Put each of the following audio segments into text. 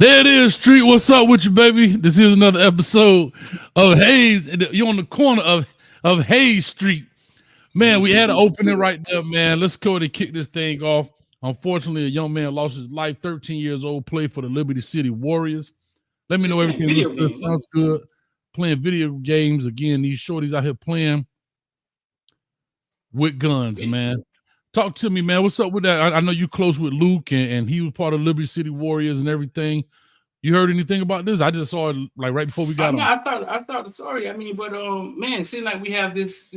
There it is, Street. What's up with you, baby? This is another episode of Hayes. You're on the corner of Hayes Street. Man, we had an opening right there, man. Let's go and kick this thing off. Unfortunately, a young man lost his life, 13 years old, played for the Liberty City Warriors. Let me know everything looks good, sounds good. Playing video games. Again, these shorties out here playing with guns, man. Talk to me, man. What's up with that? I know you close with Luke, and he was part of Liberty City Warriors and everything. You heard anything about this? I just saw it like right before we got on. I thought the story. I mean, but man, it seems like we have this.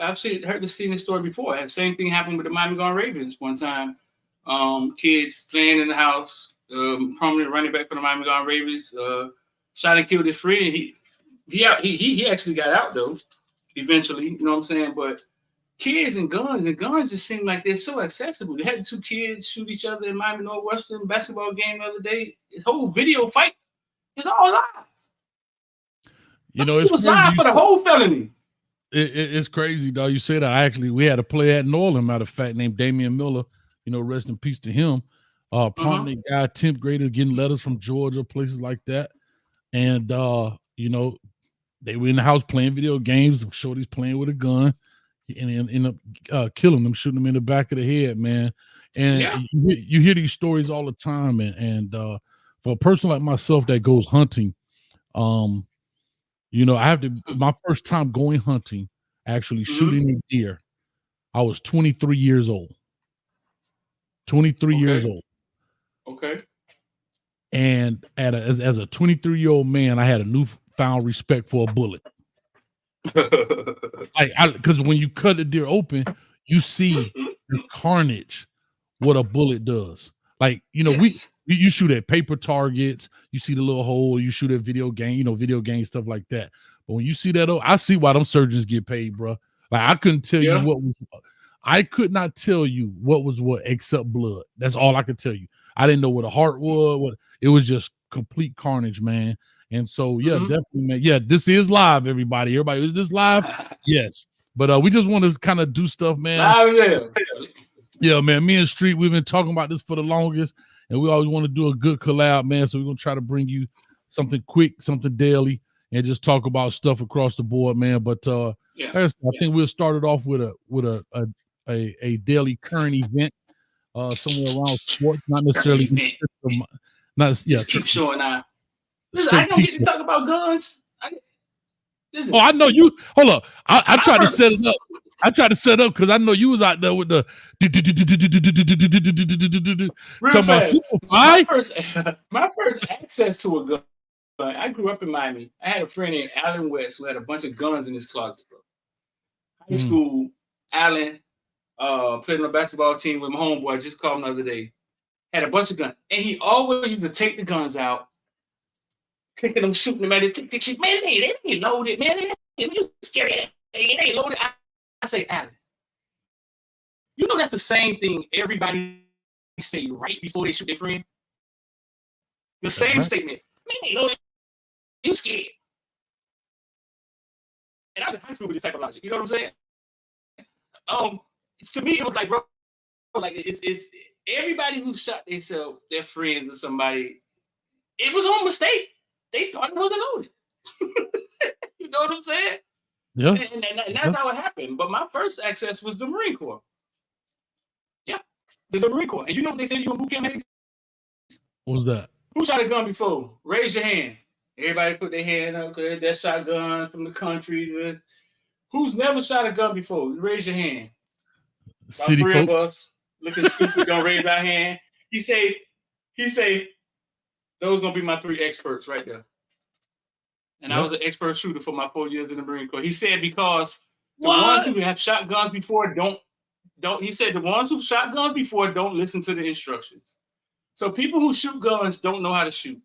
I've seen this story before. The same thing happened with the Miami Gone Ravens one time. Kids playing in the house. Prominent running back for the Miami Gone Ravens shot and killed his friend. He actually got out though, eventually. You know what I'm saying? But kids and guns just seem like they're so accessible. They had two kids shoot each other in Miami Northwestern basketball game the other day. This whole video fight is all live. You know, it was live for the whole felony. It's crazy, dog. You say that. We had a player at New Orleans, matter of fact, named Damian Miller. You know, rest in peace to him. Prominent guy, 10th grader, getting letters from Georgia, places like that. And, you know, they were in the house playing video games. Shorty's playing with a gun. And end up killing them, shooting them in the back of the head, man. And you hear these stories all the time. And for a person like myself that goes hunting, you know, my first time going hunting, actually shooting a deer, I was 23 years old. 23 years old. Okay. And as a 23-year-old man, I had a newfound respect for a bullet. Because when you cut a deer open, you see the carnage, what a bullet does. Like, you know, you shoot at paper targets, you see the little hole, you shoot at video game stuff like that. But when you see that, I see why them surgeons get paid, bro. Like, I couldn't tell you what was. I could not tell you what was what except blood. That's all I could tell you. I didn't know what a heart was. It was just complete carnage, man. And so, definitely, man. Yeah, this is live, everybody. Everybody, is this live? Yes. But we just want to kind of do stuff, man. Yeah, man. Me and Street, we've been talking about this for the longest, and we always want to do a good collab, man. So we're going to try to bring you something quick, something daily, and just talk about stuff across the board, man. But I think we'll start it off with a daily current event somewhere around sports, not necessarily. Keep showing out. Listen, I don't get to talk about guns. I know you. Hold up. I tried to set it up. I tried to set up because I know you was out there with the. My first access to a gun. I grew up in Miami. I had a friend named Alan West who had a bunch of guns in his closet, bro. High school, Alan played on the basketball team with my homeboy. I just called him the other day. Had a bunch of guns, and he always used to take the guns out. Kicking them, shooting them at it. Man, they ain't loaded, man. You scary. They ain't loaded. I say, Alan, you know that's the same thing everybody say right before they shoot their friend? The same statement. Man, they loaded. You scared. And I was in high school with this type of logic. You know what I'm saying? To me, it was like, bro, like it's everybody who shot themselves, their friends or somebody, it was on mistake. They thought it wasn't loaded. You know what I'm saying? Yeah. And that's how it happened. But my first access was the Marine Corps. Yeah. The Marine Corps. And you know what they said you in boot camp? What was that? Who shot a gun before? Raise your hand. Everybody put their hand up. Okay, that shotgun from the country. Who's never shot a gun before? Raise your hand. City three folks. of us looking stupid, gonna raise our hand. He say, those gonna be my three experts right there. And I was an expert shooter for my 4 years in the Marine Corps. He said because the ones who have shot guns before don't. He said the ones who shot guns before don't listen to the instructions. So people who shoot guns don't know how to shoot.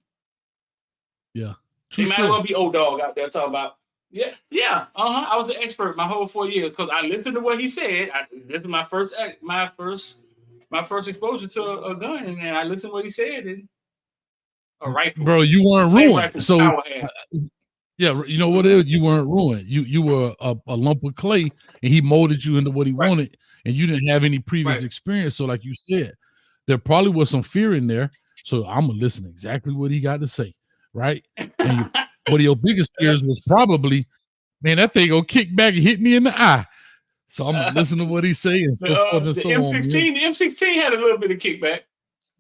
Yeah, they might as well be old dog out there talking about. I was an expert my whole 4 years because I listened to what he said. This is my first exposure to a gun, and I listened to what he said. And a rifle, bro, you weren't ruined. So, you know what it is? You weren't ruined. You were a lump of clay, and he molded you into what he wanted, and you didn't have any previous experience. So, like you said, there probably was some fear in there. So I'm gonna listen exactly what he got to say, right? And one of your biggest fears was probably, man, that thing gonna kick back and hit me in the eye. So I'm gonna listen to what he's saying, and so forth and the so on. Man. M16, the M16 had a little bit of kickback.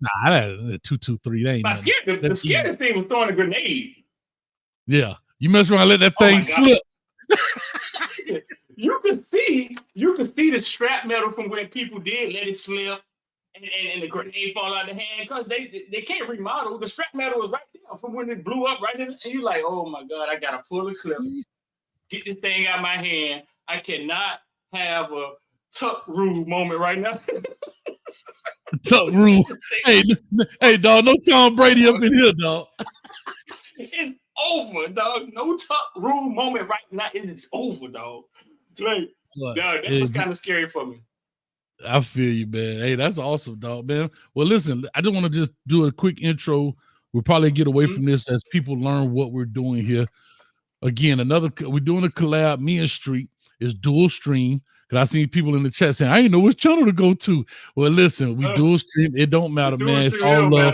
Nah, that 223, that ain't But nothing. the scariest thing was throwing a grenade. Yeah, you mess around, let that Oh thing slip. You could see the strap metal from when people did let it slip, and the grenade fall out of the hand because they can't remodel. The strap metal was right there from when it blew up right in, and you're like, oh my god, I gotta pull the clip, get this thing out of my hand. I cannot have a tuck rule moment right now. Tuck rule. Hey, dog, no Tom Brady up in here, dog. It's over, dog. No tuck rule moment right now. It is over, dog. Like, dog, that was kind of scary for me. I feel you, man. Hey, that's awesome, dog, man. Well, listen, I just want to just do a quick intro. We'll probably get away from this as people learn what we're doing here. Again, we're doing a collab. Me and Street is dual stream. Because I seen people in the chat saying, I didn't know which channel to go to. Well, listen, we dual stream. It don't matter, man. It's all love.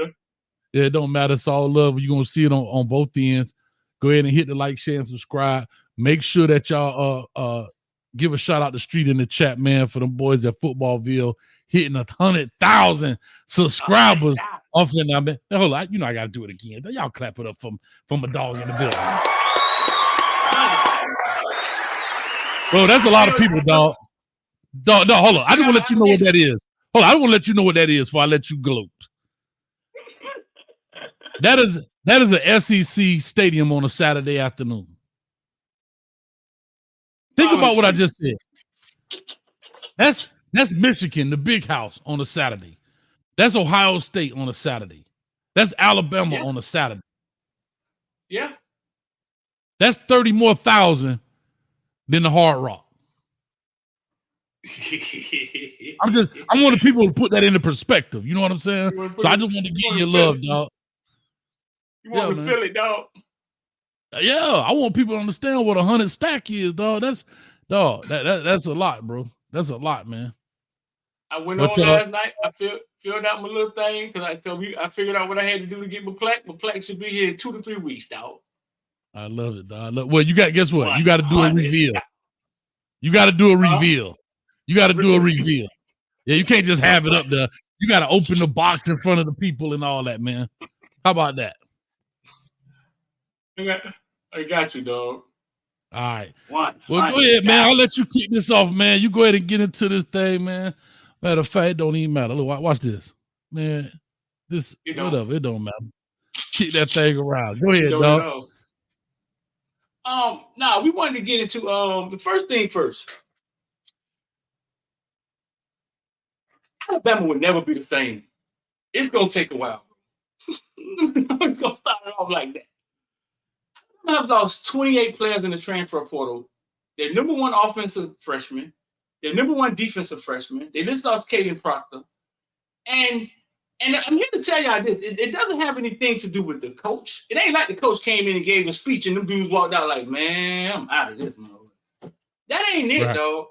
It don't matter. It's all love. You're going to see it on both ends. Go ahead and hit the like, share, and subscribe. Make sure that y'all give a shout out to Street in the chat, man, for them boys at Footballville hitting 100,000 subscribers. Off in there, man. Hold on, I got to do it again. Y'all clap it up from a dog in the building. Bro, that's a lot of people, dog. Dog, hold on. I just want to let you know what that is. Hold on, I want to let you know what that is before I let you gloat. That is an SEC stadium on a Saturday afternoon. Think about what I just said. That's Michigan, the big house on a Saturday. That's Ohio State on a Saturday. That's Alabama on a Saturday. Yeah. That's 30 more thousand than the Hard Rock. I wanted people to put that into perspective. You know what I'm saying? So I just want to give you love, dog. You want to feel it, dog? Yeah, I want people to understand what 100 stack is, dog. That's a lot, bro. That's a lot, man. I went on last night. I filled out my little thing because I figured out what I had to do to get my plaque. My plaque should be here in 2 to 3 weeks, dog. I love it, dog. Well, guess what? You got to do a reveal. You got to do a reveal. You got to do a reveal. Yeah, you can't just have it up there. You got to open the box in front of the people and all that, man. How about that? I got you, dog. All right. Well, go ahead, man. I'll let you kick this off, man. You go ahead and get into this thing, man. Matter of fact, it don't even matter. Look, watch this. Man, whatever. It don't matter. Kick that thing around. Go ahead, dog. Now we wanted to get into the first thing first. Alabama would never be the same. It's gonna take a while. It's gonna start it off like that. Alabama have lost 28 players in the transfer portal. Their number one offensive freshman, their number one defensive freshman. They just lost Caden Proctor. And I'm here to tell y'all this. It doesn't have anything to do with the coach. It ain't like the coach came in and gave a speech and them dudes walked out like, man, I'm out of this mode. That ain't it, dog.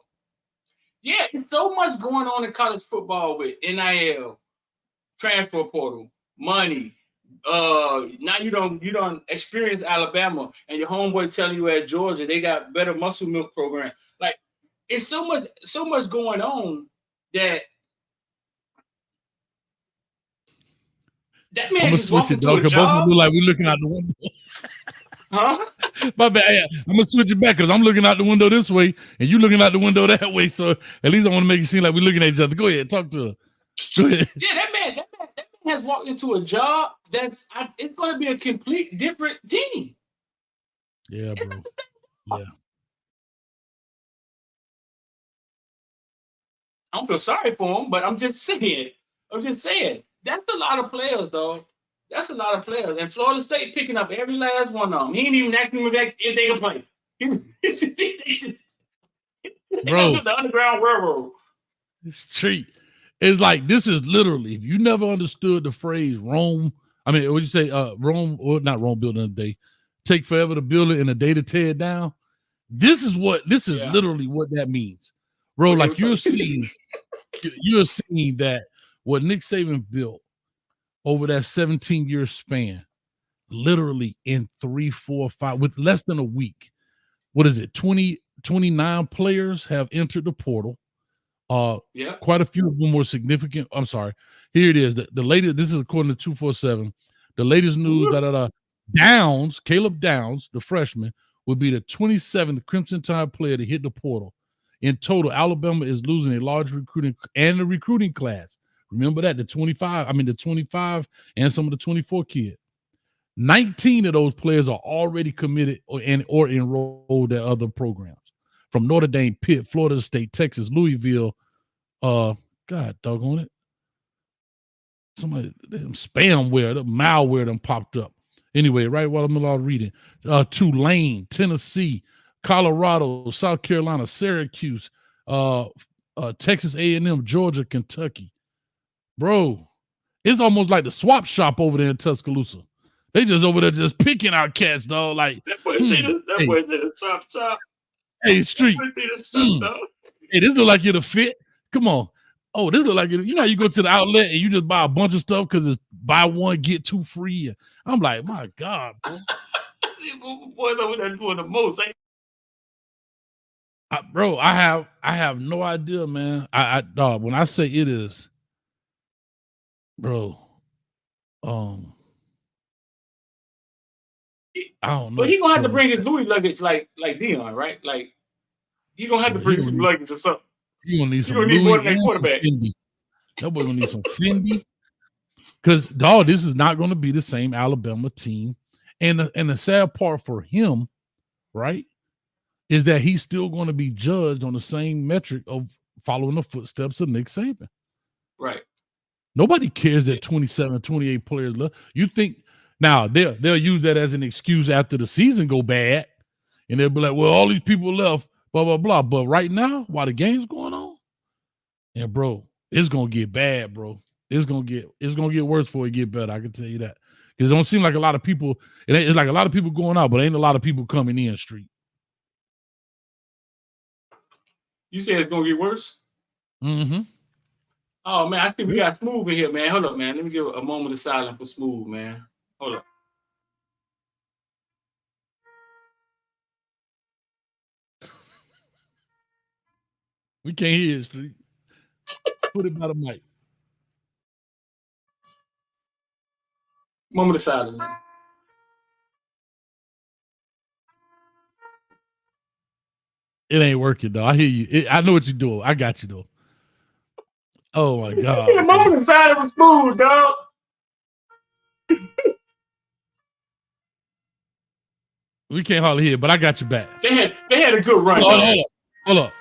Yeah, it's so much going on in college football with NIL, transfer portal, money. Now you don't experience Alabama and your homeboy telling you at Georgia they got better muscle milk program. Like it's so much going on that man. I'm gonna switch it, dog. Because both of them look like we're looking out the window. Huh? My bad. I'm gonna switch it back because I'm looking out the window this way and you looking out the window that way. So at least I want to make it seem like we're looking at each other. Go ahead, talk to her. Go ahead. Yeah, that man has walked into a job it's going to be a complete different team. Yeah, bro. Yeah. I don't feel sorry for him, but I'm just saying. That's a lot of players, dog. That's a lot of players. And Florida State picking up every last one of them. He ain't even asking them if they can play. Bro, the Underground Railroad. It's cheap. It's like this is literally, if you never understood the phrase Rome, I mean, what you say, Rome, or not Rome building a day, take forever to build it and a day to tear it down. This is literally what that means. Bro, like you're seeing that what Nick Saban built over that 17-year span, literally in 3, 4, 5, with less than a week. What is it? 29 players have entered the portal. Yeah. Quite a few of them were significant. I'm sorry. Here it is. The latest, this is according to 247. The latest news, Downs, Caleb Downs, the freshman, will be the 27th Crimson Tide player to hit the portal. In total, Alabama is losing a large recruiting class. Remember that, the 25 and some of the 24 kids. 19 of those players are already committed or enrolled at other programs. From Notre Dame, Pitt, Florida State, Texas, Louisville. God doggone it. Somebody, spamware, the malware done popped up. Anyway, right while I'm all reading. Tulane, Tennessee, Colorado, South Carolina, Syracuse, Texas A&M, Georgia, Kentucky. Bro, it's almost like the swap shop over there in Tuscaloosa. They just over there just picking out cats, dog. Like that boy said the swap shop. Hey, Street. Hey, this look like you're the fit. Come on. Oh, this look like it. You know, you go to the outlet and you just buy a bunch of stuff because it's buy one, get two free. I'm like, my God, bro. Boys over there doing the most. Bro, I have no idea, man. Dog, when I say it is, bro, I don't know. But he gonna have to bring his Louis luggage like Dion, right? Like he gonna have to bring some luggage or something. You gonna need some Louis more than quarterback. Fendi. That boy gonna need some Fendi. Because dog, this is not gonna be the same Alabama team. And the sad part for him, right, is that he's still going to be judged on the same metric of following the footsteps of Nick Saban. Right. Nobody cares that 27, 28 players left. You think now they'll use that as an excuse after the season go bad, and they'll be like, well, all these people left, blah, blah, blah. But right now, while the game's going on, and bro, it's gonna get bad, bro. It's gonna get worse before it get better. I can tell you that. Because it don't seem like a lot of people, it's like a lot of people going out, but ain't a lot of people coming in, Street. You say it's gonna get worse? Mm-hmm. Oh man, I think we got Smooth in here, man. Hold up, man. Let me give a moment of silence for Smooth, man. Hold up. We can't hear it, Street. Put it by the mic. Moment of silence, man. It ain't working, though. I hear you. I know what you're doing. I got you, though. Oh, my God. The moment of silence was Smooth, dog. We can't hardly hear, but I got your back. They had a good run. Hold up.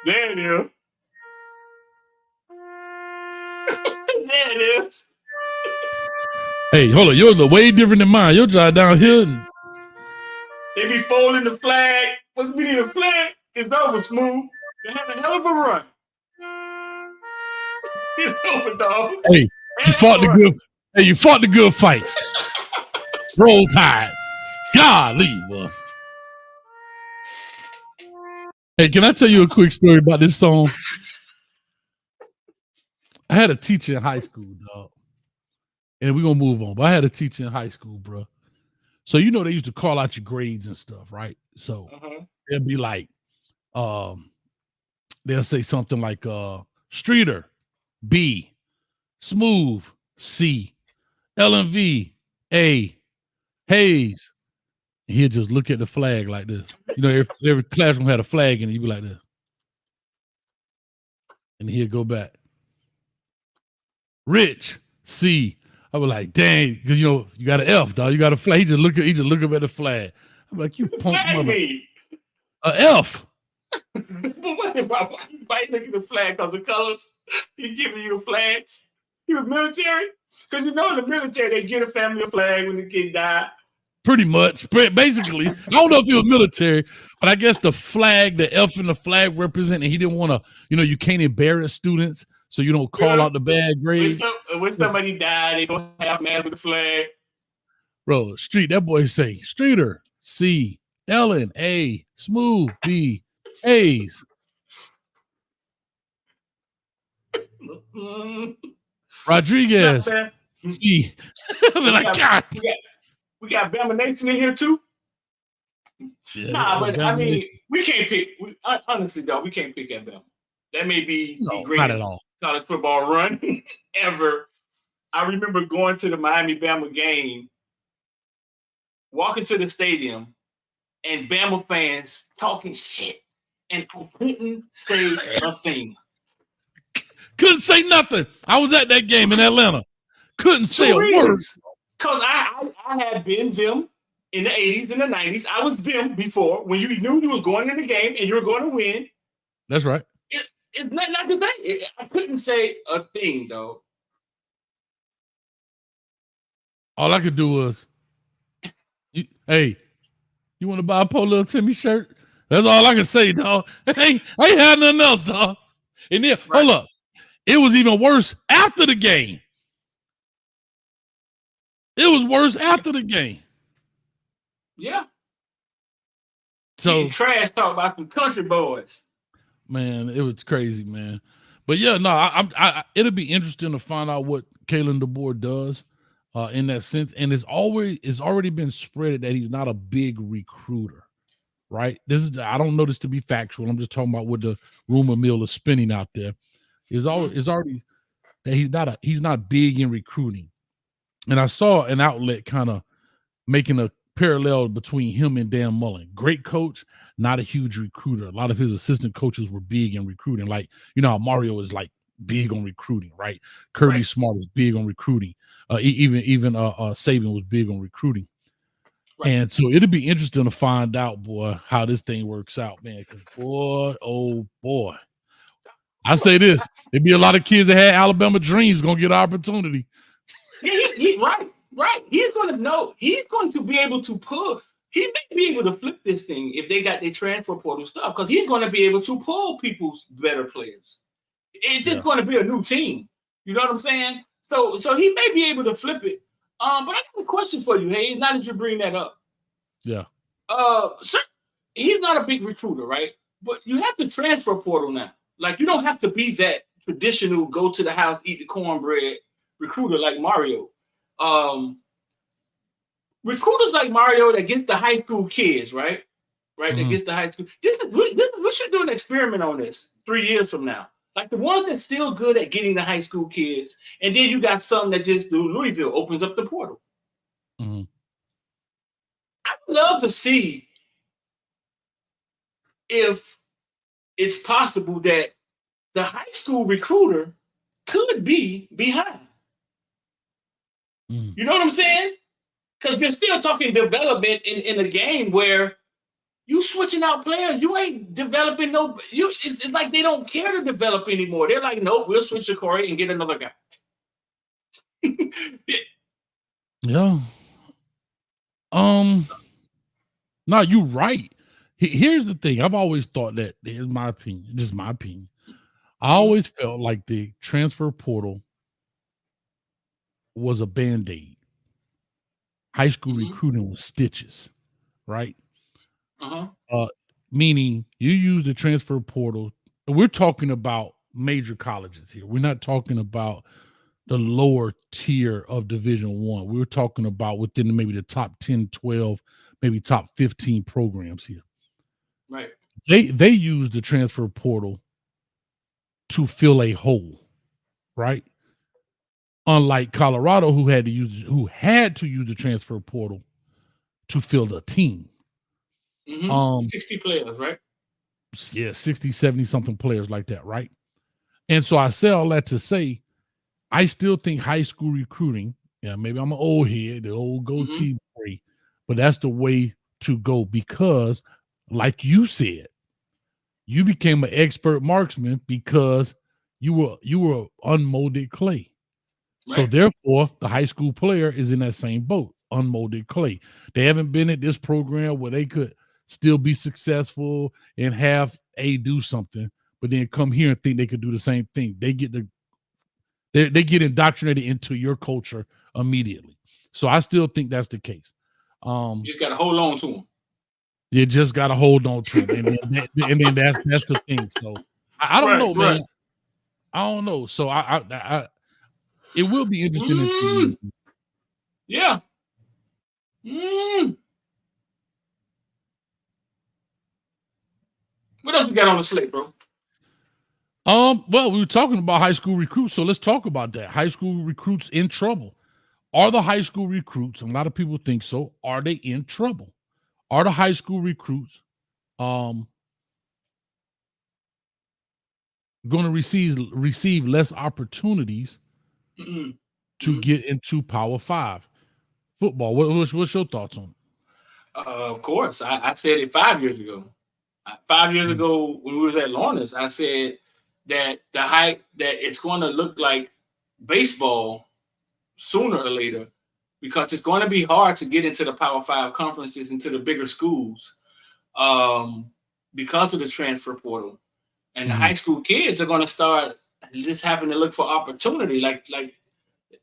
There it is. There it is. Hey, hold on. Yours are way different than mine. Your job down here. They be folding the flag. When we need a flag, it's over, Smooth. They had a hell of a run. It's over, dog. Hey, you fought the good fight. Roll Tide. Golly, boy. Hey, can I tell you a quick story about this song? I had a teacher in high school, dog. And we're going to move on. But I had a teacher in high school, bro. So, you know, they used to call out your grades and stuff, right? So, they'll be like, they'll say something like, Streeter, B, Smooth, C, LMV, A, Hayes. And he'll just look at the flag like this. You know, every classroom had a flag and he'd be like this. And he'll go back. Rich, C. I was like, dang, because you know, you got an F, dog. You got a flag. He just look up at the flag. I'm like, you punk mother. A F. Why you look at the flag because the colors? He giving you a flag. He was military? Because you know in the military, they get a family a flag when the kid died. Pretty much. Basically, I don't know if he was military, but I guess the flag, the F and the flag representing, he didn't want to, you know, you can't embarrass students. So you don't call out the bad grades. When somebody died, they don't have man with the flag. Bro, Street, that boy say, Streeter, C, Ellen, A, Smooth, B, A's. Rodriguez, See, I mean, like, God. We got Bama Nation in here too. Yeah, Nah, but I mean, Nation. we can't pick. Honestly, though, we can't pick at Bama. That may be the Not at greatest all. college football run ever. I remember going to the Miami Bama game, walking to the stadium, and Bama fans talking shit, and I couldn't say a thing. Couldn't say nothing. I was at that game in Atlanta. Couldn't say a word. Because I had been them in the 80s and the 90s. I was them before when you knew you was going in the game and you were going to win. That's right. It's not to say. I couldn't say a thing, though. All I could do was, hey, you want to buy a Poor Little Timmy shirt? That's all I can say, dog. I ain't had nothing else, dog. And then, hold up. It was even worse after the game. It was worse after the game. Yeah. So trash talk about some country boys. Man, it was crazy, man. But yeah, no, I it'll be interesting to find out what Kalen DeBoer does in that sense. And it's already been spreaded that he's not a big recruiter, right? I don't know this to be factual. I'm just talking about what the rumor mill is spinning out there. It's already that he's not big in recruiting. And I saw an outlet kind of making a parallel between him and Dan Mullen. Great coach, not a huge recruiter. A lot of his assistant coaches were big in recruiting. Like, you know how Mario is like big on recruiting, right? Kirby Smart is big on recruiting. Even Saban was big on recruiting. Right. And so it'll be interesting to find out, boy, how this thing works out, man. Because boy, oh boy. I say this, there'd be a lot of kids that had Alabama dreams gonna get an opportunity. Right. He's going to know. He's going to be able to pull. He may be able to flip this thing if they got their transfer portal stuff, because he's going to be able to pull people's better players. It's just going to be a new team. You know what I'm saying? So he may be able to flip it. But I got a question for you, Hayes. Now that you bring that up. Yeah. Sir, he's not a big recruiter, right? But you have the transfer portal now. Like, you don't have to be that traditional go to the house, eat the cornbread recruiter like Mario. Recruiters like Mario that gets the high school kids, right? Mm-hmm. That gets the high school. We should do an experiment on this 3 years from now. Like the ones that's still good at getting the high school kids, and then you got some that just do Louisville opens up the portal. Mm-hmm. I would love to see if it's possible that the high school recruiter could be behind. You know what I'm saying? Because you're still talking development in a game where you switching out players. You ain't developing it's like they don't care to develop anymore. They're like, nope, we'll switch to Corey and get another guy. Yeah. No, you're right. Here's the thing. I've always thought that, here's my opinion. This is my opinion. I always felt like the transfer portal was a Band-Aid. High school recruiting was stitches, right? Meaning you use the transfer portal. We're talking about major colleges here. We're not talking about the lower tier of Division I. We're talking about within maybe the top 10, 12, maybe top 15 programs here. Right. They use the transfer portal to fill a hole, right? Unlike Colorado, who had to use the transfer portal to fill the team. 60 players, right? Yeah, 60, 70 something players like that, right? And so I say all that to say, I still think high school recruiting, maybe I'm an old head, the old goatee free, but that's the way to go because, like you said, you became an expert marksman because you were unmolded clay. Right. So therefore, the high school player is in that same boat, unmolded clay. They haven't been at this program where they could still be successful and have do something, but then come here and think they could do the same thing. They get they get indoctrinated into your culture immediately. So I still think that's the case. You just got to hold on to them. You just got to hold on to them, and then that's the thing. So I don't know, man. I don't know. So It will be interesting in 2 years. Yeah. What else we got on the slate, bro? Well, we were talking about high school recruits, so let's talk about that. High school recruits in trouble. Are the high school recruits, and a lot of people think so, are they in trouble? Are the high school recruits going to receive less opportunities to get into Power 5 football? What's your thoughts on it? Of course. I said it 5 years ago. 5 years ago, when we was at Lawrence, I said that that it's going to look like baseball sooner or later, because it's going to be hard to get into the Power 5 conferences, into the bigger schools, because of the transfer portal. And the high school kids are going to start just having to look for opportunity. Like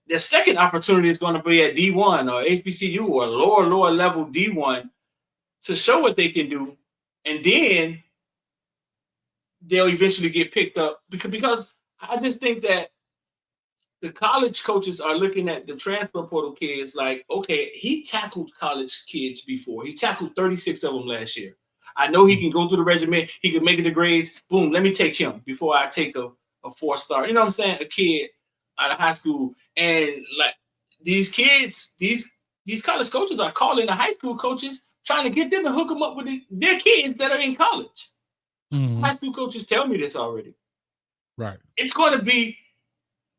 their second opportunity is going to be at D1 or HBCU or lower level D1 to show what they can do. And then they'll eventually get picked up, because I just think that the college coaches are looking at the transfer portal kids like, okay, he tackled college kids before. He tackled 36 of them last year. I know he can go through the regimen. He can make it the grades. Boom, let me take him before I take a 4-star. You know what I'm saying? A kid out of high school. And like these kids, these college coaches are calling the high school coaches, trying to get them to hook them up with their kids that are in college. High school coaches tell me this already. Right. It's going to be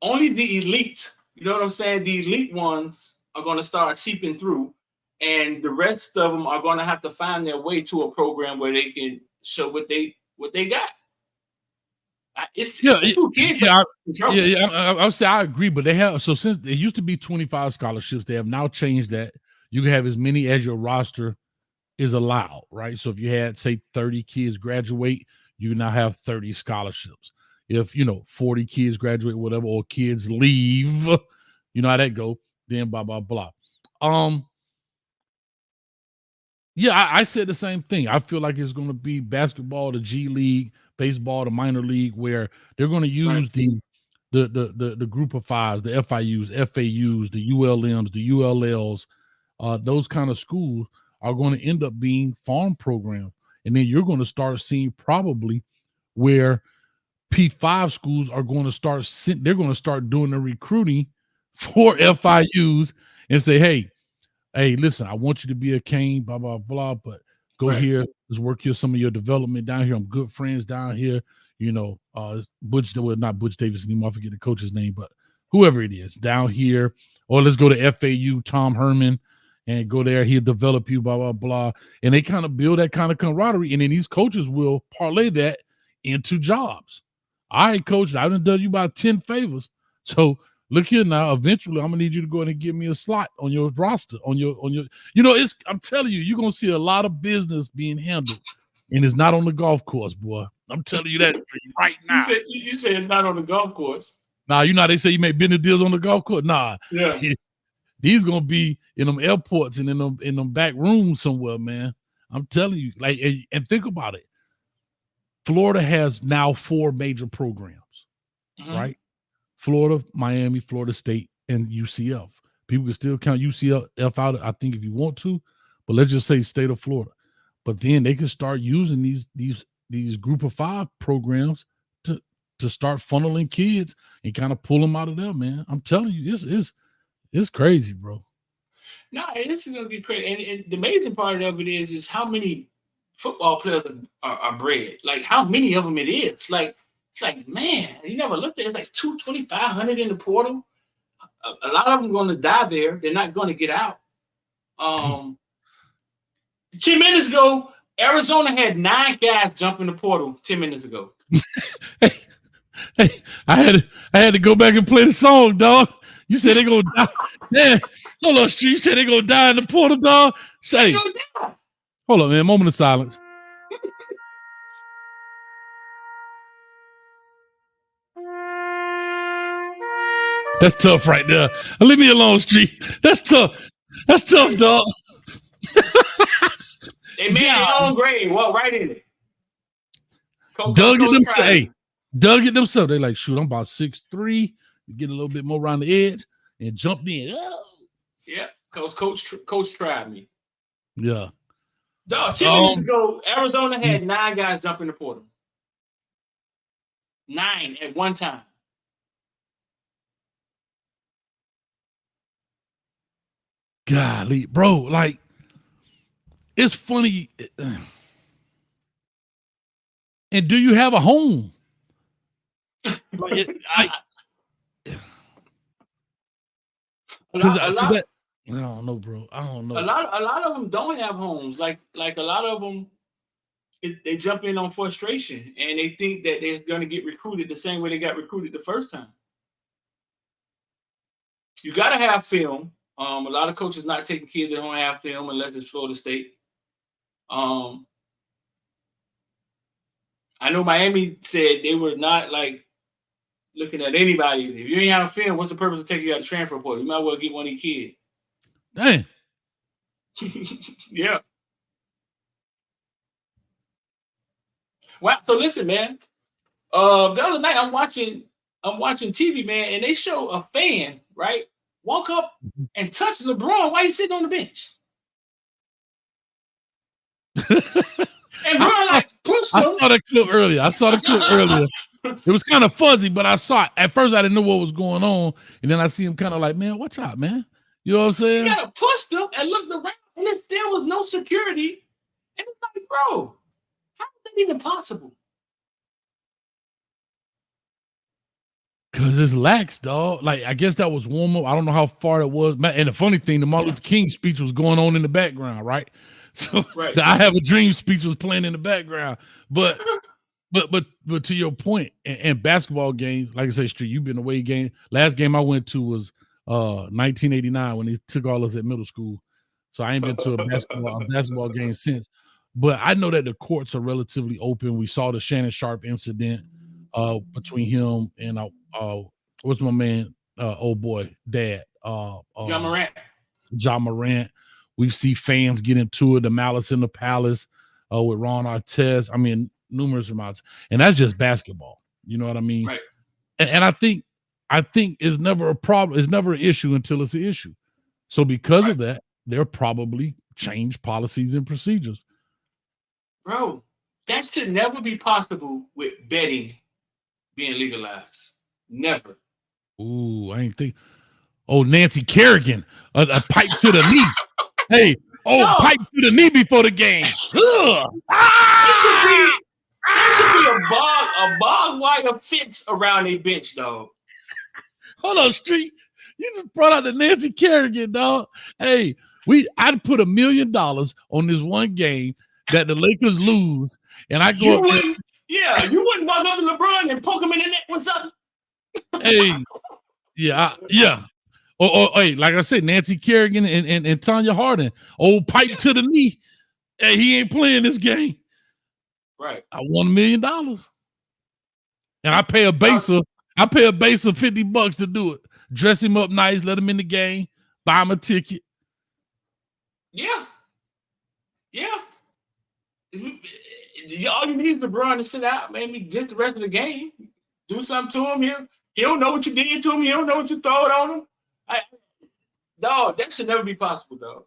only the elite. You know what I'm saying? The elite ones are going to start seeping through, and the rest of them are going to have to find their way to a program where they can show what they got. I would say I agree, but they have, so since there used to be 25 scholarships, they have now changed that. You can have as many as your roster is allowed, right? So if you had, say, 30 kids graduate, you now have 30 scholarships. If 40 kids graduate, whatever, or kids leave, you know how that go, then blah blah blah. I said the same thing. I feel like it's going to be basketball, the G League, baseball, the minor league, where they're going to use the group of fives, the FIUs, FAUs, the ULMs, the ULLs. Those kind of schools are going to end up being farm programs, and then you're going to start seeing probably where P5 schools are going to start. They're going to start doing the recruiting for FIUs and say, hey, listen, I want you to be a Kane, blah, blah, blah, but go here. Let's work here some of your development down here. I'm good friends down here. Butch, well, not Butch Davis anymore. I forget the coach's name, but whoever it is down here. Or let's go to FAU, Tom Herman, and go there. He'll develop you, blah, blah, blah. And they kind of build that kind of camaraderie. And then these coaches will parlay that into jobs. All right, coach, I done done you about 10 favors. So look here now. Eventually, I'm gonna need you to go in and give me a slot on your roster, on your. I'm telling you, you're gonna see a lot of business being handled, and it's not on the golf course, boy. I'm telling you that right now. You said it's not on the golf course. Nah, they say you make business deals on the golf course. Nah, yeah, these gonna be in them airports and in them back rooms somewhere, man. I'm telling you, like, and think about it. Florida has now 4 major programs, right? Florida, Miami, Florida State, and UCF. People can still count UCF out, I think, if you want to, but let's just say state of Florida. But then they can start using these group of 5 programs to start funneling kids and kind of pull them out of there, man. I'm telling you, it's crazy, bro. No, this is gonna be crazy. And the amazing part of it is how many football players are bred. Like how many of them it is. Like it's like, man, you never looked at it. It's like 2,500 in the portal. A lot of them going to die there. They're not going to get out. 10 minutes ago, Arizona had 9 guys jump in the portal 10 minutes ago. Hey, I had to go back and play the song, dog. You said they're going to die. Yeah. Hold on, Street. You said they're going to die in the portal, dog. Say, hold on, man. Moment of silence. That's tough right there. Leave me alone, Street. That's tough. That's tough, dog. They made their own grave. Well, right in it. Doug it themselves. They're like, shoot, I'm about 6'3". get a little bit more around the edge, and jumped in. Oh. Yeah, because coach tried me. Yeah. Dog, 10 years ago, Arizona had 9 guys jump in the portal. 9 at one time. Golly, bro, like, it's funny. And do you have a home? I don't know, bro. I don't know. A lot of them don't have homes. Like a lot of them, they jump in on frustration and they think that they're going to get recruited the same way they got recruited the first time. You got to have film. A lot of coaches not taking kids that don't have film unless it's Florida State. I know Miami said they were not like looking at anybody. If you ain't have film, what's the purpose of taking you out of transfer portal? You might well get one of these kids. Dang. Yeah. Well, so listen, man. The other night I'm watching TV, man, and they show a fan, right, walk up and touch LeBron while he's sitting on the bench. And I saw that clip earlier. It was kind of fuzzy, but I saw it. At first, I didn't know what was going on, and then I see him kind of like, man, watch out, man. You know what I'm saying? He kind of pushed him and looked around, and there was no security. And it's like, bro, how is that even possible? Because it's lax, dog. Like, I guess that was warm up. I don't know how far it was. And the funny thing, the Martin Luther King speech was going on in the background, right? So the I Have a Dream speech was playing in the background. But to your point, and basketball games, like I say, Street, you've been away game. Last game I went to was 1989 when they took all us at middle school. So I ain't been to a basketball game since. But I know that the courts are relatively open. We saw the Shannon Sharp incident between him and what's my man, old boy, dad, John Morant. We see fans get into it, the Malice in the Palace with Ron Artest. I mean, numerous amounts, and that's just basketball. You know what I mean? Right. And I think it's never a problem. It's never an issue until it's an issue. So because of that, they'll probably change policies and procedures. Bro, that should never be possible with betting being legalized. Never. Ooh, I ain't think. Oh, Nancy Kerrigan, a pipe to the knee. Hey, pipe to the knee before the game. There should be a barbed wire fence around a bench, dog. Hold on, Street. You just brought out the Nancy Kerrigan, dog. Hey, I'd put $1 million on this one game that the Lakers lose, and I go. You wouldn't walk up to LeBron and poke him in the neck with something. Hey, yeah. Or hey, like I said, Nancy Kerrigan and Tanya Harding, old pipe to the knee. Hey, he ain't playing this game. Right. I won $1 million, and I pay a base of $50 to do it. Dress him up nice, let him in the game, buy him a ticket. Yeah. All you need is LeBron to sit out, maybe just the rest of the game. Do something to him. He don't know what you did to him. He don't know what you throw it on him. Dog, that should never be possible, dog.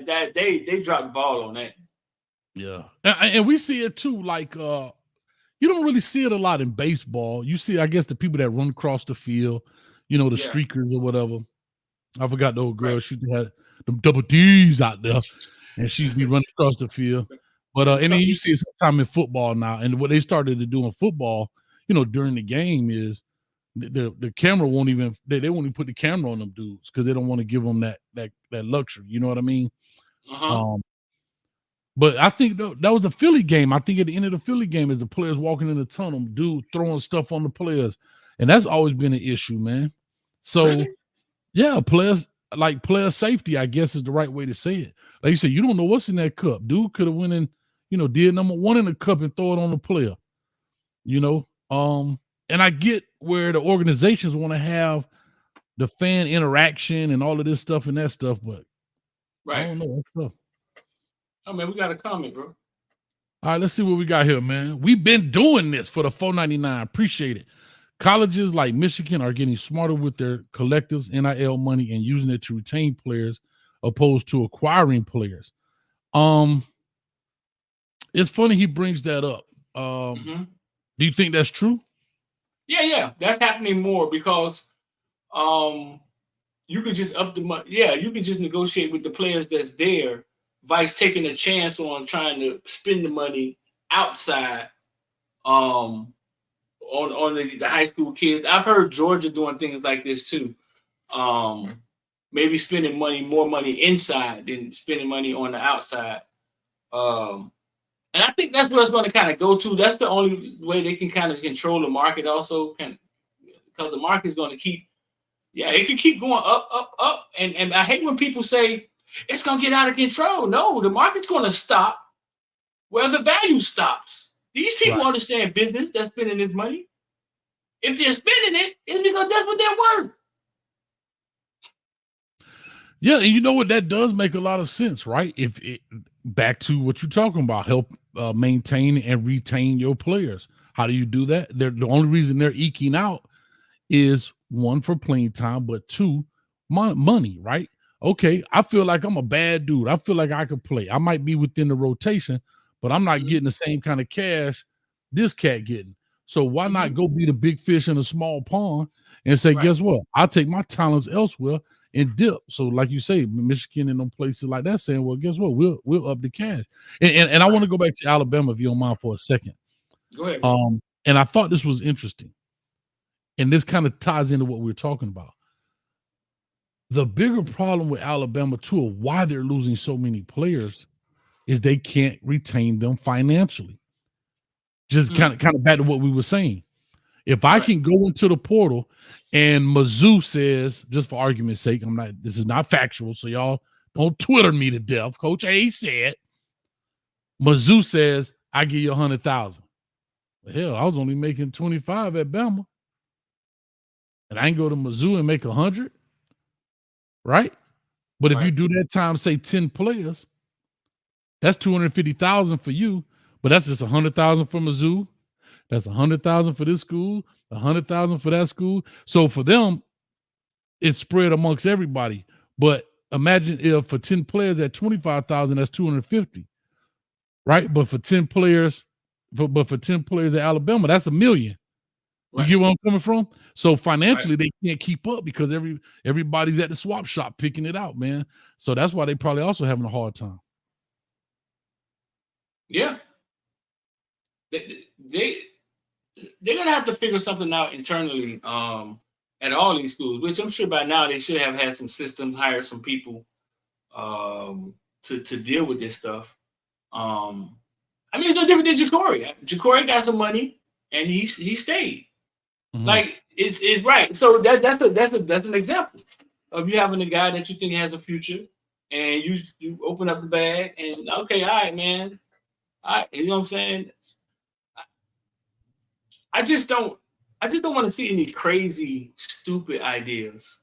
They dropped the ball on that. Yeah, and we see it too. Like, you don't really see it a lot in baseball. You see, I guess, the people that run across the field, the streakers or whatever. I forgot the old girl. She had them double D's out there, and she'd be running across the field. But and then you see it sometime in football now. And what they started to do in football, during the game is the camera won't even they won't even put the camera on them dudes because they don't want to give them that luxury. You know what I mean? But I think that was the Philly game. I think at the end of the Philly game is the players walking in the tunnel, dude throwing stuff on the players, and that's always been an issue, man. So yeah, player safety, I guess, is the right way to say it. Like you said, you don't know what's in that cup. Dude could have went in, did number one in the cup and throw it on the player. And I get where the organizations want to have the fan interaction and all of this stuff and that stuff, but I don't know. That's tough. Oh, man, we got a comment, bro. All right, let's see what we got here, man. We've been doing this for the $4.99. Appreciate it. Colleges like Michigan are getting smarter with their collectives, NIL money, and using it to retain players opposed to acquiring players. It's funny he brings that up. Do you think that's true? Yeah, that's happening more because you could just up the money. Yeah, you could just negotiate with the players that's there, vice taking a chance on trying to spend the money outside. On the high school kids, I've heard Georgia doing things like this too. Maybe spending more money inside than spending money on the outside. And I think that's what it's going to kind of go to. That's the only way they can kind of control the market. Also, because the market is going to keep. Yeah, it can keep going up. And I hate when people say it's going to get out of control. No, the market's going to stop where the value stops. These people understand business that's spending this money. If they're spending it, it's because that's what they're worth. Yeah, and you know what? That does make a lot of sense, right? Back to what you're talking about, help maintain and retain your players. How do you do that? The only reason they're eking out is one, for playing time, but two, money, right? Okay, I feel like I'm a bad dude. I feel like I could play. I might be within the rotation, but I'm not getting the same kind of cash this cat getting. So why not go be the big fish in a small pond and say, guess what? I'll take my talents elsewhere and dip. So like you say, Michigan and them places like that saying, well, guess what? We'll up the cash. And I want to go back to Alabama, if you don't mind, for a second. Go ahead. And I thought this was interesting. And this kind of ties into what we're talking about. The bigger problem with Alabama, too, of why they're losing so many players, is they can't retain them financially. Just kind of back to what we were saying. If I can go into the portal and Mizzou says, just for argument's sake, this is not factual, so y'all don't Twitter me to death. Coach A said, Mizzou says, I give you 100,000. Hell, I was only making 25 at Bama. And I can go to Mizzou and make 100, right? But if you do that time, say 10 players, that's 250,000 for you. But that's just 100,000 for Mizzou. That's 100,000 for this school, 100,000 for that school. So for them, it's spread amongst everybody. But imagine if for 10 players at 25,000, that's 250, right? But for 10 players, for 10 players at Alabama, that's $1 million. You get where I'm coming from? So financially, they can't keep up because everybody's at the swap shop picking it out, man. So that's why they probably also having a hard time. Yeah. They're gonna have to figure something out internally at all these schools, which I'm sure by now they should have had some systems, hired some people to deal with this stuff. I mean, it's no different than Jacory. Jacory got some money and he stayed. Like it's right. So that's an example of you having a guy that you think has a future, and you open up the bag and okay, all right, man, all right, you know what I'm saying? I just don't want to see any crazy, stupid ideas.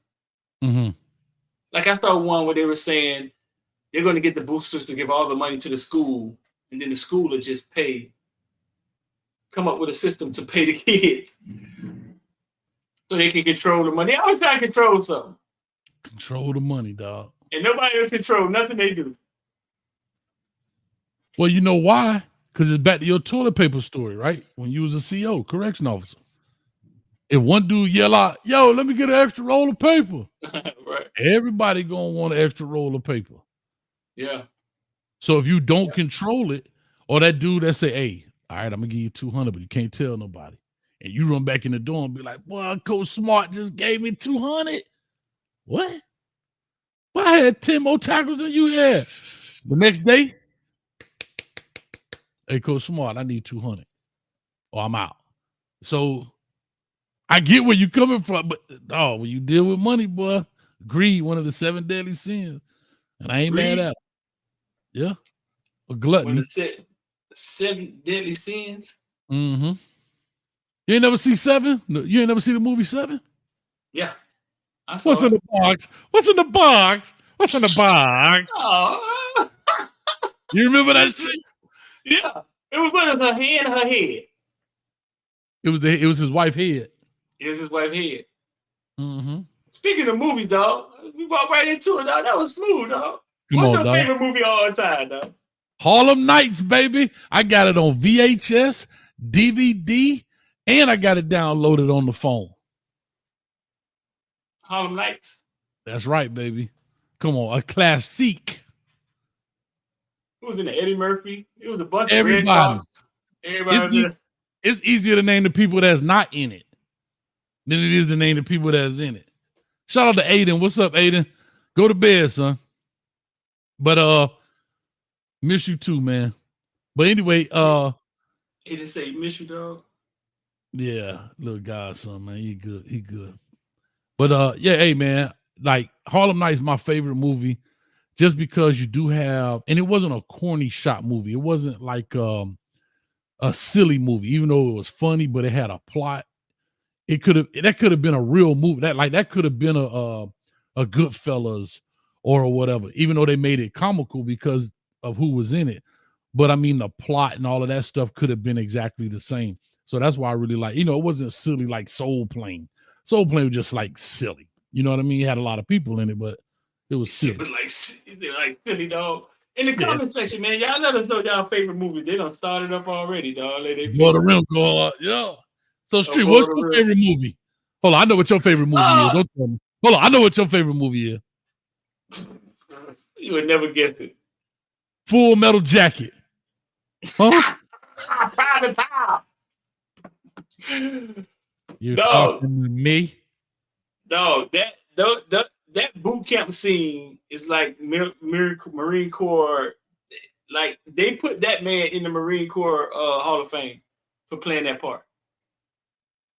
Like I saw one where they were saying they're going to get the boosters to give all the money to the school, and then the school will just come up with a system to pay the kids. So they can control the money. They always try to control something. Control the money, dog. And nobody will control nothing they do. Well, you know why? Because it's back to your toilet paper story, right? When you was a CO, correction officer. If one dude yell out, yo, let me get an extra roll of paper. Right. Everybody going to want an extra roll of paper. Yeah. So if you don't control it, or that dude that say, hey, all right, I'm going to give you 200, but you can't tell nobody. And you run back in the door and be like, boy, Coach Smart just gave me 200. What? Well, I had 10 more tackles than you had. The next day, hey, Coach Smart, I need 200 or I'm out. So I get where you're coming from, but when you deal with money, boy, greed, one of the 7 deadly sins. And I ain't mad at it. Yeah. A gluttony. One of the 7 deadly sins. You ain't never see 7? You ain't never see the movie 7? Yeah. What's in the box? What's in the box? What's in the box? Oh. You remember that shit? Yeah. It was her hand, her head. It was his wife's head. Here's his wife head. Mm-hmm. Speaking of movies, dog, we walked right into it, dog. That was smooth, dog. Come What's on, your dog. favorite movie of all time, dog? Harlem Nights, baby. I got it on VHS, DVD, and I got it downloaded on the phone. Harlem Nights. That's right, baby. Come on, a classic. Who was in it? Eddie Murphy. It was a bunch of Everybody. Red Fox. Everybody. It's easier to name the people that's not in it than it is to name the people that's in it. Shout out to Aiden. What's up, Aiden? Go to bed, son. But miss you too, man. But anyway, He didn't say miss you, dog. Yeah, little godson, man. He good. He good. But yeah, hey man, like Harlem Nights is my favorite movie just because you do have, and it wasn't a corny shot movie. It wasn't like a silly movie, even though it was funny, but it had a plot. That could have been a real movie. That could have been a Goodfellas or whatever, even though they made it comical because of who was in it. But I mean, the plot and all of that stuff could have been exactly the same. So that's why I really like, it wasn't silly like Soul Plane. Soul Plane was just like silly. You know what I mean? It had a lot of people in it, but it was silly. It was like silly, dog. In the comment section, man, y'all let us know y'all favorite movies. They done started up already, dog. Blow the rim go on. Yeah. So, Street, what's your favorite movie? Hold on, I know what your favorite movie is. Don't tell me. Hold on, I know what your favorite movie is. You would never guess it. Full Metal Jacket. Huh? Private Power. You're talking to me? No, that boot camp scene is like Marine Corps. Like they put that man in the Marine Corps Hall of Fame for playing that part.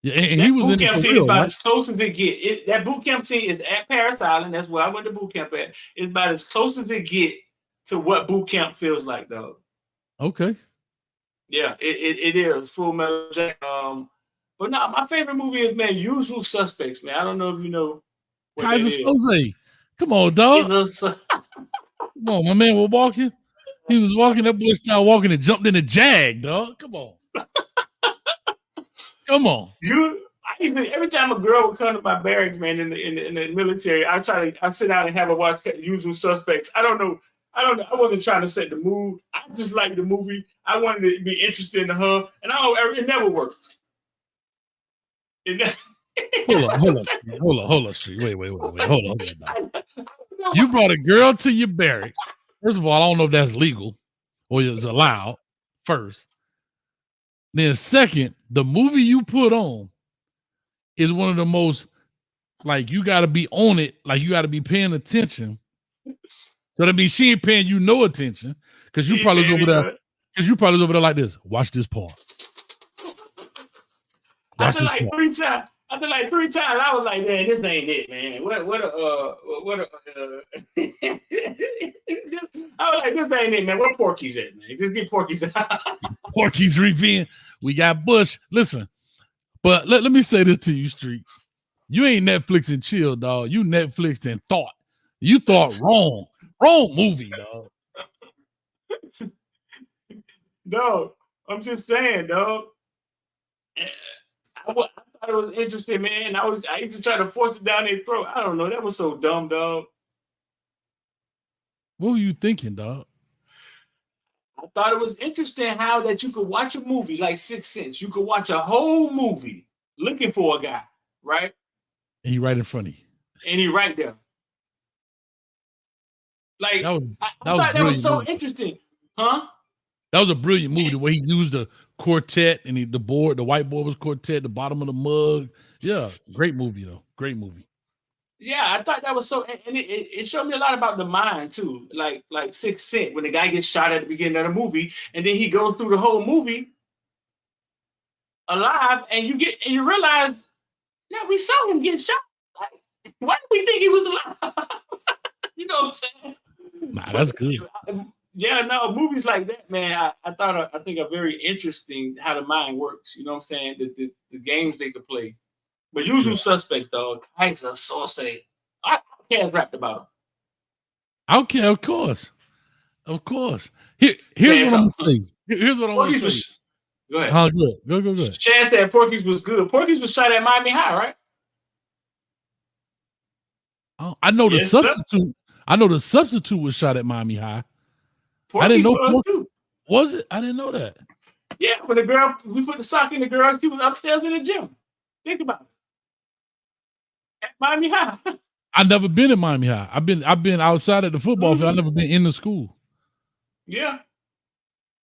Yeah, and he was in boot camp it scene is about as close as it get. That boot camp scene is at Paris Island. That's where I went to boot camp at. It's about as close as it get to what boot camp feels like, though. Okay. Yeah, it is Full Metal Jacket. But no, my favorite movie is, man, Usual Suspects, man. I don't know if you know what Kaiser Soze. Come on, dog. Come on, my man was walking. He was walking. That boy started walking and jumped in the Jag, dog. Come on. Come on. Every time a girl would come to my barracks, man, in the military, I sit down and have her watch Usual Suspects. I don't know. I wasn't trying to set the mood. I just liked the movie. I wanted to be interested in her, and it never worked. Hold on, Street. Wait. Hold on. You brought a girl to your barracks. First of all, I don't know if that's legal or it's allowed. First. Then second, the movie you put on is one of the most, like, you got to be on it. Like, you got to be paying attention. So that means she ain't paying you no attention because you probably over there. Because you probably over there like this. Watch this part. After like 3 times, I was like, man, this ain't it, man. I was like, this ain't it, man. Where Porky's at, man? Just get Porky's out. Porky's Revenge. We got Bush. Listen, but let me say this to you, Street. You ain't Netflix and chill, dog. You Netflix and thought. You thought wrong. Wrong movie, dog. No, I'm just saying, dog. I thought it was interesting, man. I used to try to force it down their throat. I don't know. That was so dumb, dog. What were you thinking, dog? I thought it was interesting how that you could watch a movie like Sixth Sense. You could watch a whole movie looking for a guy, right? And he right in front of you. And he right there. Like, I thought that was so interesting. Huh? That was a brilliant movie. The way he used the quartet and the whiteboard was quartet, the bottom of the mug. Yeah, great movie, though. Great movie. Yeah, I thought that was so, and it showed me a lot about the mind, too. Like Sixth Sense, when the guy gets shot at the beginning of the movie, and then he goes through the whole movie alive, and you realize, no, we saw him get shot. Like, why did we think he was alive? You know what I'm saying? Nah, that's good. Yeah, no, movies like that, man. I think are very interesting how the mind works. You know what I'm saying? The games they could play. But Usual Suspects, dog. Kaiser Soze. I can't rap about them. Okay, of course. Here's what I'm gonna say. Here's what I want to say. Go ahead. Good. Chad said Porky's was good. Porky's was shot at Miami High, right? I know the Yes, sir. substitute. I know the substitute was shot at Miami High. I didn't Porky's know was too. Was it? I didn't know that. Yeah, when the girl, we put the sock in the girl, she was upstairs in the gym. Think about it. At Miami High. I never been in Miami High. I've been outside at the football field. I've never been in the school. Yeah.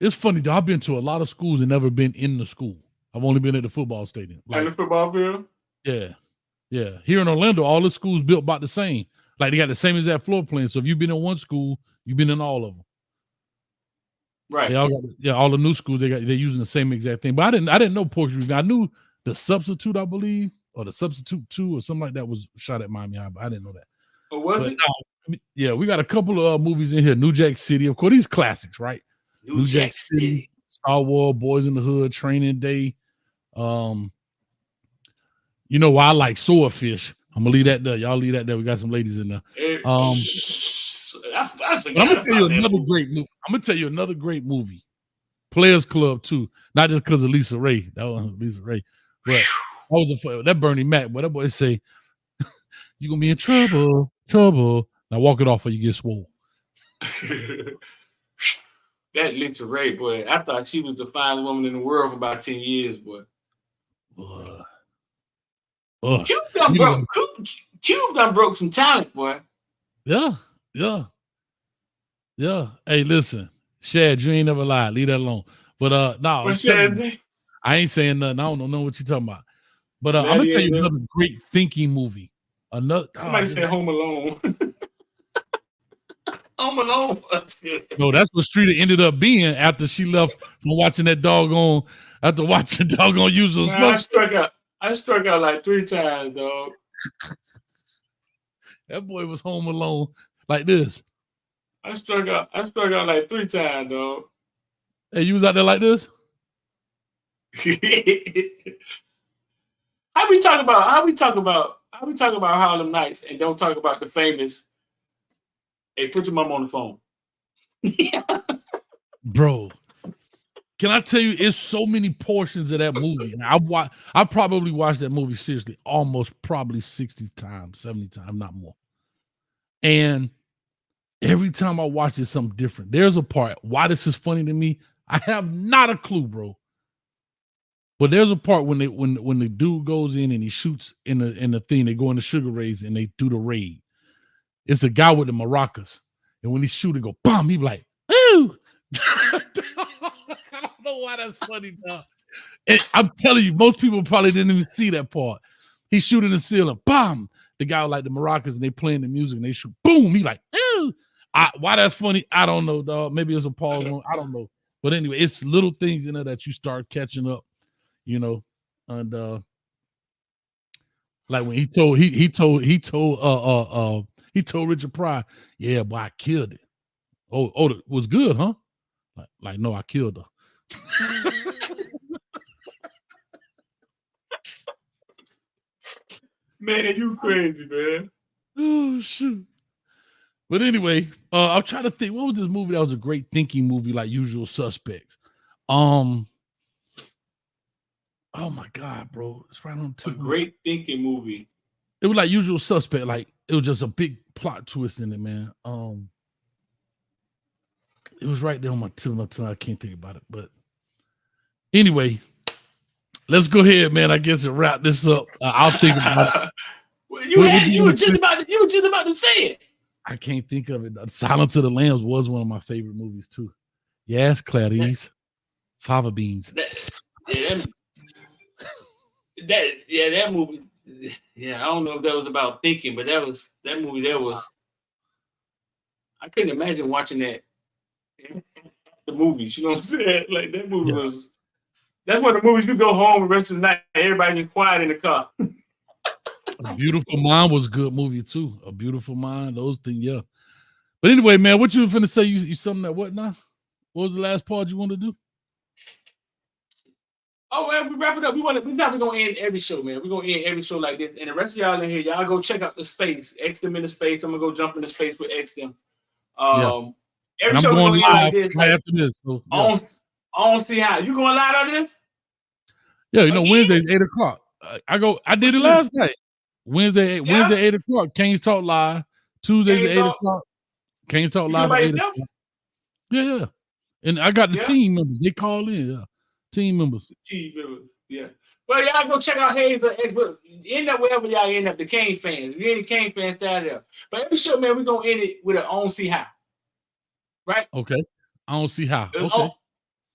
It's funny though. I've been to a lot of schools and never been in the school. I've only been at the football stadium. Like, and the football field? Yeah. Yeah. Here in Orlando, all the schools built about the same. Like they got the same exact floor plan. So if you've been in one school, you've been in all of them. Right. They all got, all the new schools, they're using the same exact thing. But I didn't know Porky's. I knew the substitute, I believe, or the substitute 2 or something like that was shot at Miami High, but I didn't know that. Oh, was it? Yeah, we got a couple of movies in here. New Jack City, of course, these classics, right? New Jack City, Star Wars, Boys in the Hood, Training Day. You know why I like Swordfish. I'm gonna leave that there. Y'all leave that there. We got some ladies in there. I I'm gonna tell you another great movie. I'm gonna tell you another great movie. Players Club 2. Not just because of Lisa Ray. That was Lisa Ray. But that Bernie Mac, but that boy say, you're gonna be in trouble. Now walk it off or you get swole. That Lisa Ray, boy. I thought she was the finest woman in the world for about 10 years, boy. Cube done broke some talent, boy. Yeah. Hey, listen, Shad, you ain't never lied. Leave that alone. But no, I ain't saying nothing. I don't know what you're talking about. But I'm gonna tell you another great thinking movie. Somebody said Home Alone. Home Alone. No, that's what Streeter ended up being after she left from watching that doggone. After watching doggone Usual Suspects. I struck out like 3 times, dog. That boy was Home Alone like this. I struck out like 3 times, dog. Hey, you was out there like this? How we talk about Harlem Nights and don't talk about the famous, hey, put your mom on the phone. Bro, can I tell you, it's so many portions of that movie. And I probably watched that movie seriously almost probably 60 times, 70 times, not more. And every time I watch it, something different. There's a part, why this is funny to me, I have not a clue, bro. But there's a part when the dude goes in and he shoots in the thing, they go in the Sugar Rays and they do the raid. It's a guy with the maracas. And when he shoot, it go, bam, he be like, ooh. I don't know why that's funny, dog. And I'm telling you, most people probably didn't even see that part. He's shooting the ceiling, bam. The guy with like the maracas and they playing the music and they shoot, boom. He like, ooh. Why that's funny, I don't know, dog. Maybe it's a pause one, I don't know. But anyway, it's little things in there that you start catching up, you know. And like when he told Richard Pryor, yeah, boy, I killed it. Oh, it was good, huh? Like no, I killed her. Man, you crazy, man. Oh shoot. But anyway, I'm trying to think, what was this movie that was a great thinking movie like Usual Suspects? Oh my God, bro. It's right on a great thinking movie. It was like Usual Suspect, like it was just a big plot twist in it, man. It was right there on my tip of my tongue. I can't think about it. But anyway, let's go ahead, man. I guess and wrap this up. I'll think about it. You were just about to say it. I can't think of it. Silence of the Lambs was one of my favorite movies too. Yes, Clarice. Fava beans. That movie. Yeah, I don't know if that was about thinking, but that movie. I couldn't imagine watching that. The movies, you know what I'm saying? Like that movie was. That's one of the movies you go home the rest of the night. Everybody's just quiet in the car. A Beautiful Mind was a good movie too. A Beautiful Mind, those things, yeah. But anyway, man, what you were finna say? You something that what now? What was the last part you want to do? Oh, well, we wrap it up. We're gonna end every show, man. We're gonna end every show like this. And the rest of y'all in here, y'all go check out the space. X them in the space. I'm gonna go jump in the space with X them. Every show we're gonna end like this. Right after this. So, yeah. I don't see how. You going live on this? Yeah, you know, Again? Wednesdays 8 o'clock. I did it last night. Wednesday, Yeah? 8 o'clock. Canes Talk Live. Tuesdays at Canes 8 Talk? o'clock. Canes Talk You do it Live by at 8 yourself? o'clock. Yeah. And I got the Yeah? team members. They call in. Yeah. Team members. Team members. Yeah. Well, y'all go check out Hayes. End up wherever y'all end up, the Kane fans. If you any Kane fans, stay there. But every show, man, we're going to end it with an on see how. Right? Okay. I don't see how. Okay.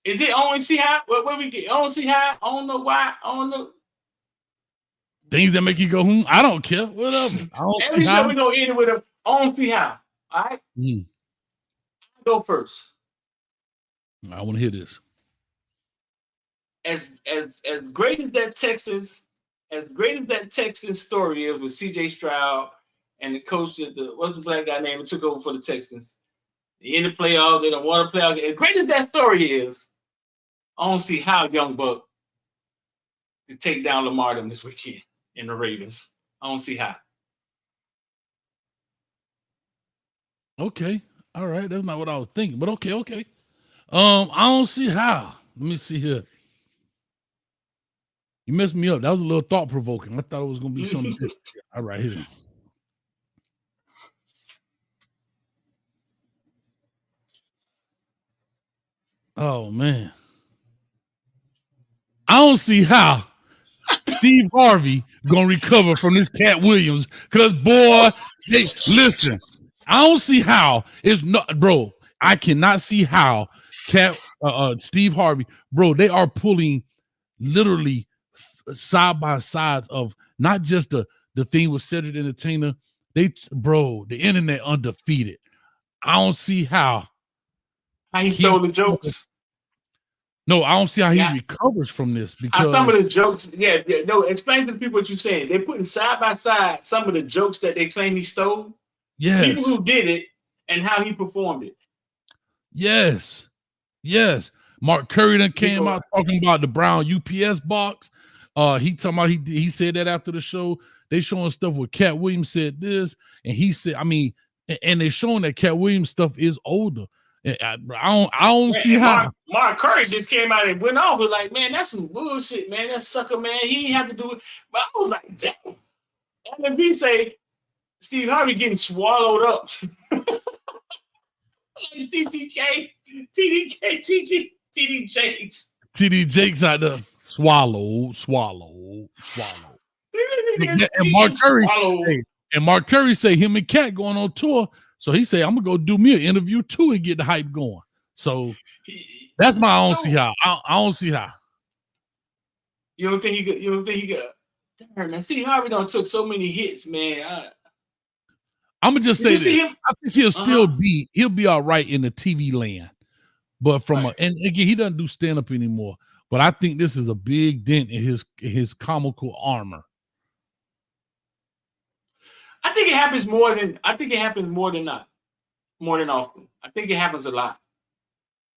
Is it only see how? What we get? On see how? I don't know why. I don't know. Things that make you go, I don't care. Whatever. I don't Every see show how. we're going to end it with an on see how. All right? Go first. I want to hear this. As great as that Texans story is with CJ Stroud and the coach what's the black guy name who took over for the Texans? In the playoffs, they don't want to play out. As great as that story is, I don't see how Young Buck can take down Lamar them this weekend in the Ravens. I don't see how. Okay. All right. That's not what I was thinking, but okay. I don't see how. Let me see here. You messed me up. That was a little thought provoking. I thought it was gonna be something different. All right, here. Oh man. I don't see how Steve Harvey gonna recover from this Cat Williams. Cause boy, listen. I don't see how it's not, bro. I cannot see how Steve Harvey, bro. They are pulling literally side by sides of not just the thing with Cedric Entertainer. The internet undefeated. I don't see how he stole the jokes. No, I don't see how he recovers from this because some of the jokes. No. Explain to the people what you're saying. They're putting side by side some of the jokes that they claim he stole. Yes. People who did it and how he performed it. Yes. Mark Curry then came out talking about the Brown UPS box. He talking about he said that after the show. They showing stuff where Cat Williams said this, and he said, and they're showing that Cat Williams stuff is older. I don't see how. Mark Curry just came out and went off. Was like, man, that's some bullshit, man. That sucker, man. He ain't have to do it. But I was like, damn. And if he say Steve Harvey getting swallowed up. Like TD Jakes out there. Swallow. And Mark Curry say him and Cat going on tour. So he say, I'm gonna go do me an interview too and get the hype going. So that's my I don't see how. I don't see how. You don't think he got damn, man. Steve Harvey done took so many hits, man. I'm gonna just say this. I think he'll be all right in the TV land. But and again, he doesn't do stand-up anymore. But I think this is a big dent in his comical armor. I think it happens more than not. More than often. I think it happens a lot.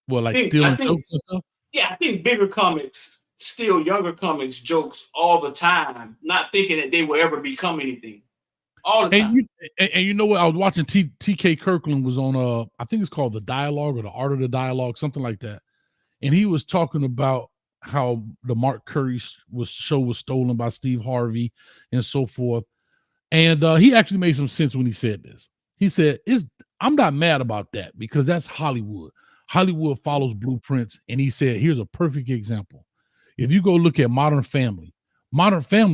Well, like stealing jokes and stuff? Yeah, I think bigger comics steal younger comics jokes all the time, not thinking that they will ever become anything. All the time. And you know what? I was watching TK Kirkland was on I think it's called The Dialogue or The Art of the Dialogue, something like that. And he was talking about how the Mark Curry show was stolen by Steve Harvey and so forth. And he actually made some sense when he said this. He said, I'm not mad about that because that's Hollywood. Hollywood follows blueprints. And he said, here's a perfect example. If you go look at Modern Family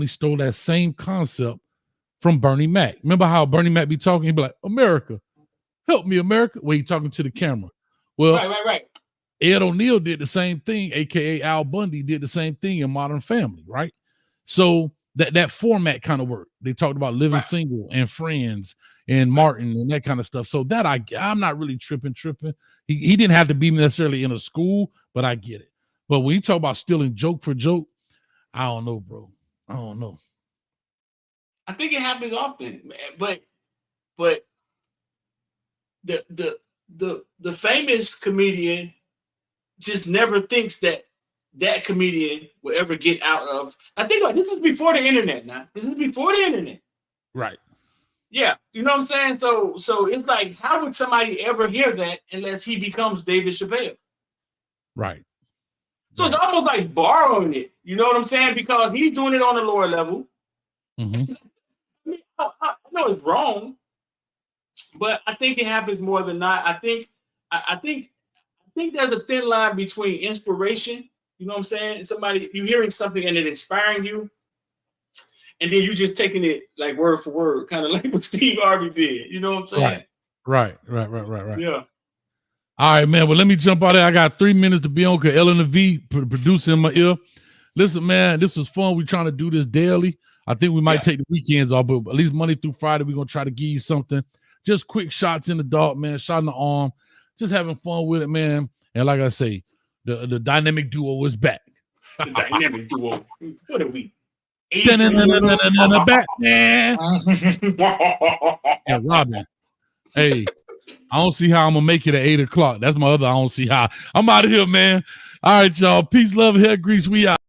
stole that same concept from Bernie Mac. Remember how Bernie Mac be talking? He'd be like, America, help me, America. Well, he talking to the camera. Well, right. Ed O'Neill did the same thing, aka Al Bundy did the same thing in Modern Family, right? So that format kind of worked. They talked about Living Single and Friends and Martin and that kind of stuff. So that I'm not really tripping. He didn't have to be necessarily in a school, but I get it. But when you talk about stealing joke for joke, I don't know, bro. I don't know. I think it happens often, man. But the famous comedian just never thinks that comedian will ever get out of. I think this is before the internet. Now this is before the internet, right? Yeah, you know what I'm saying. So it's like, how would somebody ever hear that unless he becomes David Chappelle? Right. So it's almost like borrowing it. You know what I'm saying? Because he's doing it on a lower level. Mm-hmm. I mean, I know it's wrong, but I think it happens more than not. I think there's a thin line between inspiration. You know what I'm saying? Somebody, you hearing something and it inspiring you, and then you just taking it like word for word, kind of like what Steve Harvey did. You know what I'm saying? Right. Yeah. All right, man. Well, let me jump out there. I got 3 minutes to be on because Ellen and V producing in my ear. Listen, man, this was fun. We're trying to do this daily. I think we might take the weekends off, but at least Monday through Friday, we're going to try to give you something. Just quick shots in the dark, man. Shot in the arm. Just having fun with it, man. And like I say, the dynamic duo is back. The dynamic duo. What are we? Batman. And Robin. Hey, I don't see how I'm going to make it at 8 o'clock. That's my other I don't see how. I'm out of here, man. All right, y'all. Peace, love, hair grease. We out.